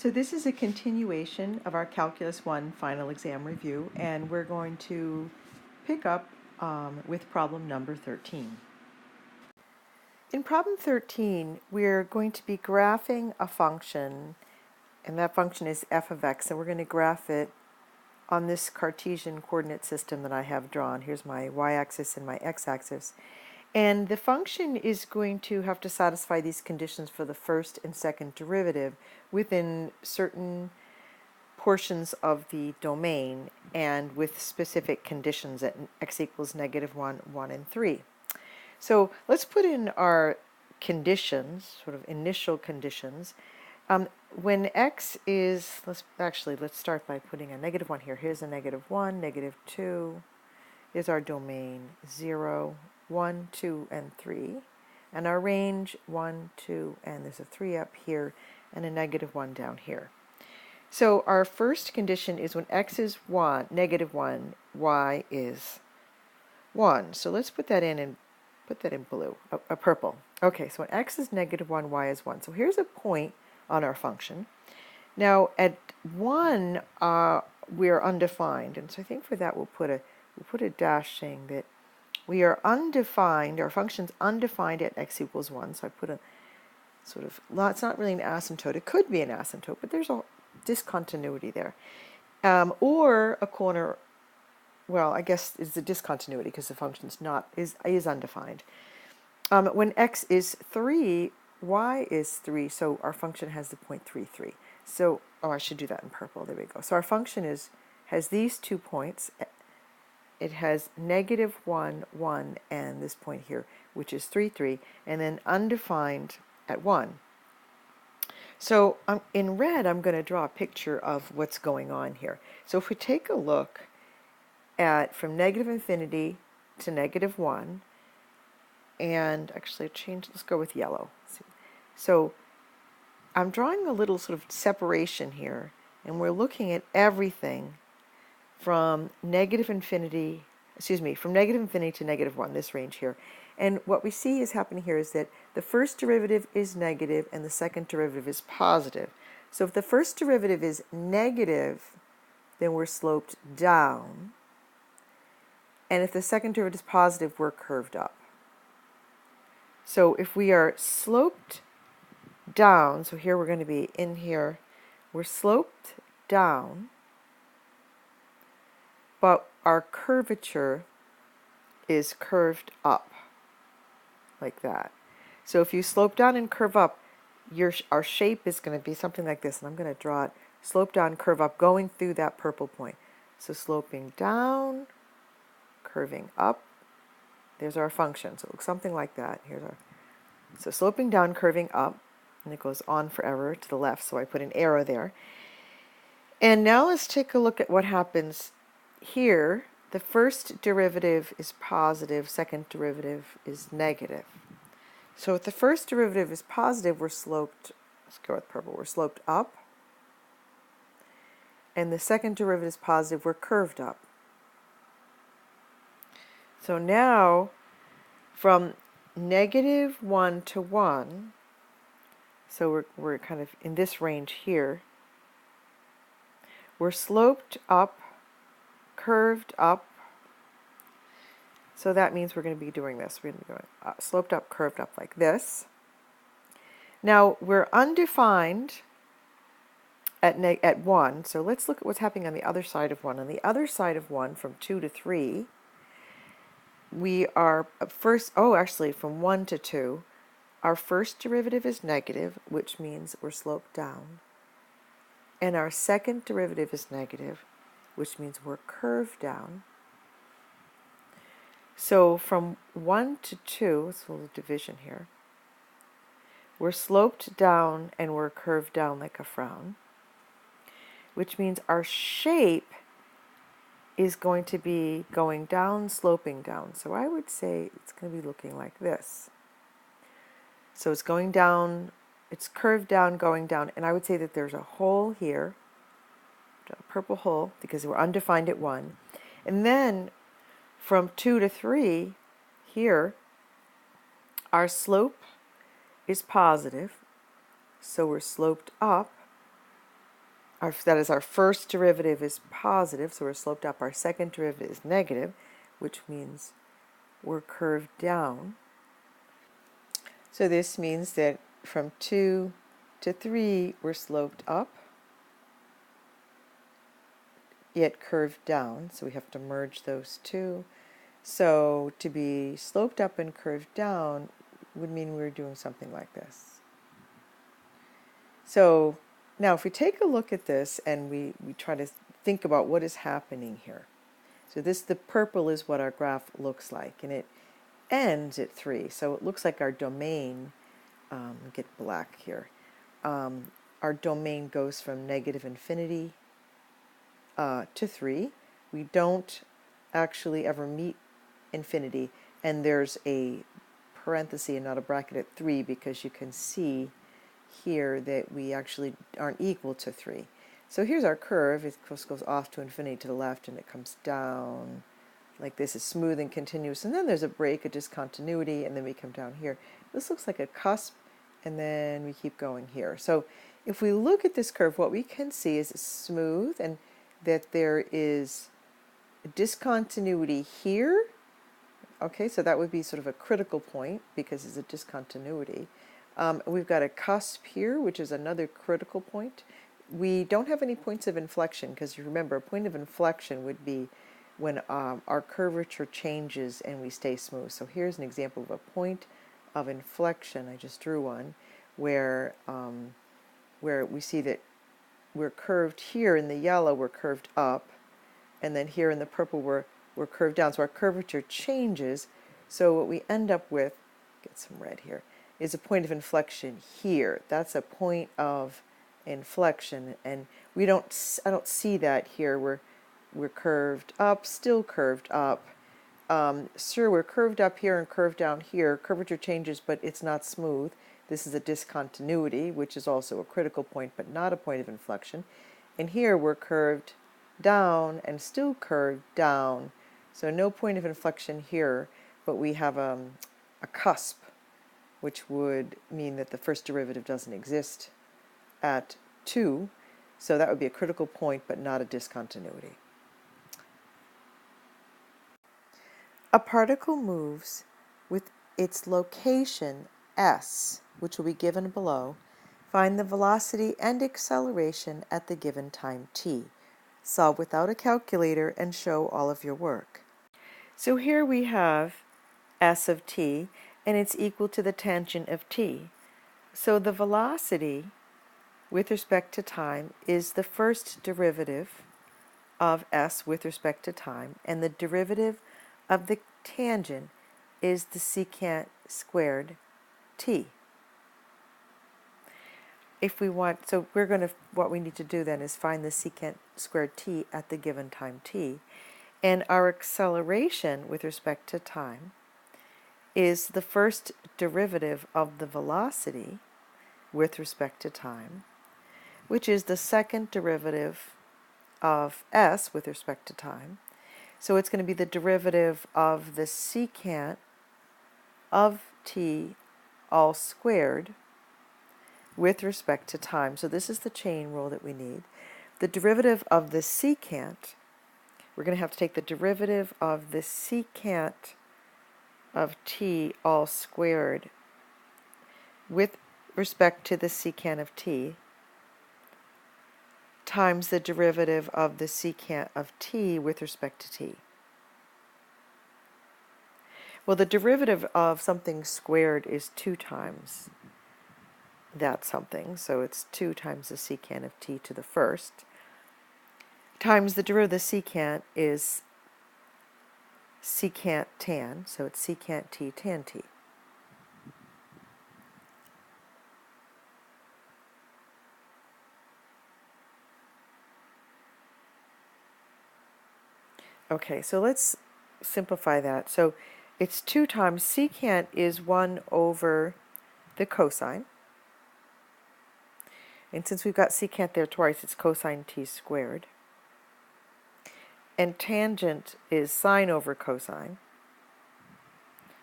So this is a continuation of our Calculus 1 final exam review, and we're going to pick up with problem number 13. In problem 13, we're going to be graphing a function, and that function is f of x, and we're going to graph it on this Cartesian coordinate system that I have drawn. Here's my y-axis and my x-axis. And the function is going to have to satisfy these conditions for the first and second derivative within certain portions of the domain and with specific conditions at x equals -1, 1, and 3. So let's put in our conditions, sort of initial conditions. When x is, let's start by putting a -1 here. Here's a -1, -2. Here's our domain 0, 1, 2, and 3. And our range 1, 2, and there's a 3 up here and a -1 down here. So our first condition is when x is -1, y is 1. So let's put that in and put that in blue, a purple. Okay, so when x is -1, y is 1. So here's a point on our function. Now at 1, we're undefined, and so I think for that we'll put a dash saying that we are undefined, our function's undefined at x equals 1. So I put a sort of, well, it's not really an asymptote. It could be an asymptote, but there's a discontinuity there. Or a corner, well, I guess it's a discontinuity because the function's is undefined. When x is 3, y is 3, so our function has the point 3, 3. So, oh, I should do that in purple. There we go. So our function has these 2 points. It has -1, 1, and this point here, which is 3, 3, and then undefined at 1. So in red, I'm going to draw a picture of what's going on here. So if we take a look at from -infinity to -1, and actually let's go with yellow. So I'm drawing a little sort of separation here, and we're looking at everything from -infinity to -1, this range here. And what we see is happening here is that the first derivative is negative and the second derivative is positive. So if the first derivative is negative, then we're sloped down. And if the second derivative is positive, we're curved up. So if we are sloped down, so here we're going to be in here, we're sloped down, but our curvature is curved up, like that. So if you slope down and curve up, our shape is going to be something like this, and I'm going to draw it, slope down, curve up, going through that purple point. So sloping down, curving up, there's our function. So it looks something like that. So sloping down, curving up, and it goes on forever to the left, so I put an arrow there. And now let's take a look at what happens here. The first derivative is positive, second derivative is negative. So if the first derivative is positive, we're sloped, let's go with purple, we're sloped up. And the second derivative is positive, we're curved up. So now, from -1 to 1, so we're kind of in this range here, we're sloped up, curved up. So that means we're going to be doing this. We're going to be going sloped up, curved up like this. Now we're undefined at 1. So let's look at what's happening on the other side of 1. On the other side of 1, from 2 to 3, we are from 1 to 2, our first derivative is negative, which means we're sloped down. And our second derivative is negative, which means we're curved down. So from 1 to 2, it's a little division here, we're sloped down and we're curved down like a frown, which means our shape is going to be going down, sloping down. So I would say it's going to be looking like this. So it's going down, it's curved down, going down, and I would say that there's a hole here, a purple hole, because we're undefined at 1. And then from 2 to 3, here, our slope is positive, so we're sloped up, that is, our first derivative is positive, so we're sloped up. Our second derivative is negative, which means we're curved down. So this means that from 2 to 3, we're sloped up, yet curved down, so we have to merge those two. So to be sloped up and curved down would mean we're doing something like this. So now if we take a look at this and we try to think about what is happening here. So the purple is what our graph looks like, and it ends at 3. So it looks like our domain, get black here, our domain goes from negative infinity to 3. We don't actually ever meet infinity, and there's a parenthesis and not a bracket at 3 because you can see here that we actually aren't equal to 3. So here's our curve. It goes off to infinity to the left, and it comes down like this. Is smooth and continuous, and then there's a break, a discontinuity, and then we come down here. This looks like a cusp, and then we keep going here. So if we look at this curve, what we can see is it's smooth and that there is a discontinuity here. Okay, so that would be sort of a critical point because it's a discontinuity. We've got a cusp here, which is another critical point. We don't have any points of inflection because you remember a point of inflection would be when our curvature changes and we stay smooth. So here's an example of a point of inflection. I just drew one where we see that we're curved here in the yellow, we're curved up, and then here in the purple we're curved down. So our curvature changes. So what we end up with, get some red here, is a point of inflection here. That's a point of inflection, and I don't see that here. We're curved up, still curved up. Sure, we're curved up here and curved down here. Curvature changes, but it's not smooth. This is a discontinuity, which is also a critical point, but not a point of inflection. And here we're curved down and still curved down. So no point of inflection here, but we have a cusp, which would mean that the first derivative doesn't exist at 2. So that would be a critical point, but not a discontinuity. A particle moves with its location s, which will be given below. Find the velocity and acceleration at the given time t. Solve without a calculator and show all of your work. So here we have s of t, and it's equal to the tangent of t. So the velocity with respect to time is the first derivative of s with respect to time, and the derivative of the tangent is the secant squared t. If we want, so what we need to do then is find the secant squared t at the given time t, and our acceleration with respect to time is the first derivative of the velocity with respect to time, which is the second derivative of s with respect to time. So it's going to be the derivative of the secant of t all squared with respect to time. So this is the chain rule that we need. The derivative of the secant, we're going to have to take the derivative of the secant of t all squared with respect to the secant of t times the derivative of the secant of t with respect to t. Well, the derivative of something squared is 2 times that something, so it's 2 times the secant of t to the first, times the derivative of the secant is secant tan, so it's secant t tan t. Okay, so let's simplify that. So it's 2 times secant is 1 over the cosine. And since we've got secant there twice, it's cosine t squared. And tangent is sine over cosine.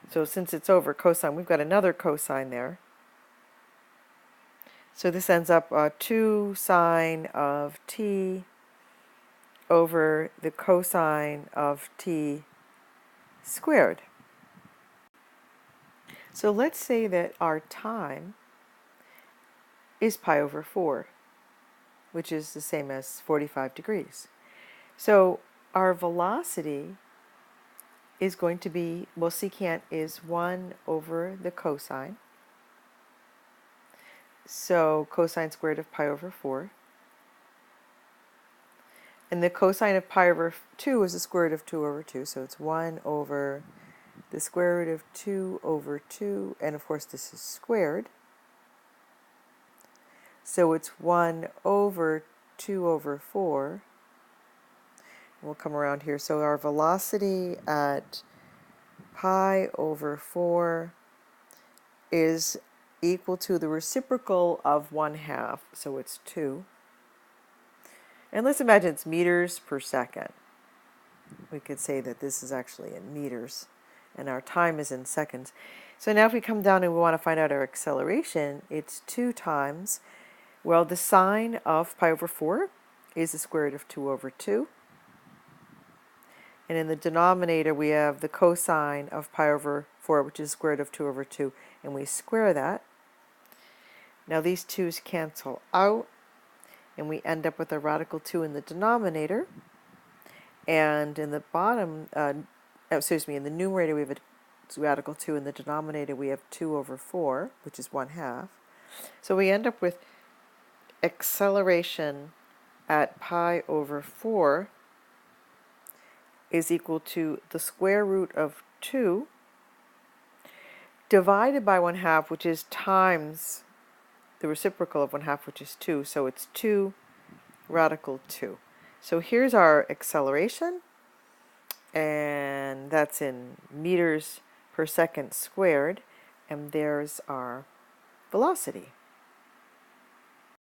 So since it's over cosine, we've got another cosine there. So this ends up 2 sine of t over the cosine of t squared. So let's say that our time is pi over 4, which is the same as 45 degrees. So our velocity is going to be, well, secant is 1 over the cosine. So cosine squared of pi over 4. And the cosine of pi over 2 is the square root of 2 over 2. So it's 1 over the square root of 2 over 2. And of course this is squared. So it's 1 over 2 over 4. We'll come around here. So our velocity at pi over 4 is equal to the reciprocal of 1/2. So it's 2. And let's imagine it's meters per second. We could say that this is actually in meters, and our time is in seconds. So now if we come down and we want to find out our acceleration, it's 2 times, well, the sine of pi over 4 is the square root of 2 over 2. And in the denominator, we have the cosine of pi over 4, which is the square root of 2 over 2, and we square that. Now these 2's cancel out, and we end up with a radical 2 in the denominator. And in the bottom, in the numerator, we have a radical 2. In the denominator, we have 2 over 4, which is 1/2. So we end up with acceleration at pi over 4 is equal to the square root of 2 divided by 1/2, which is times the reciprocal of 1/2, which is 2. So it's 2 radical 2. So here's our acceleration, and that's in meters per second squared, and there's our velocity.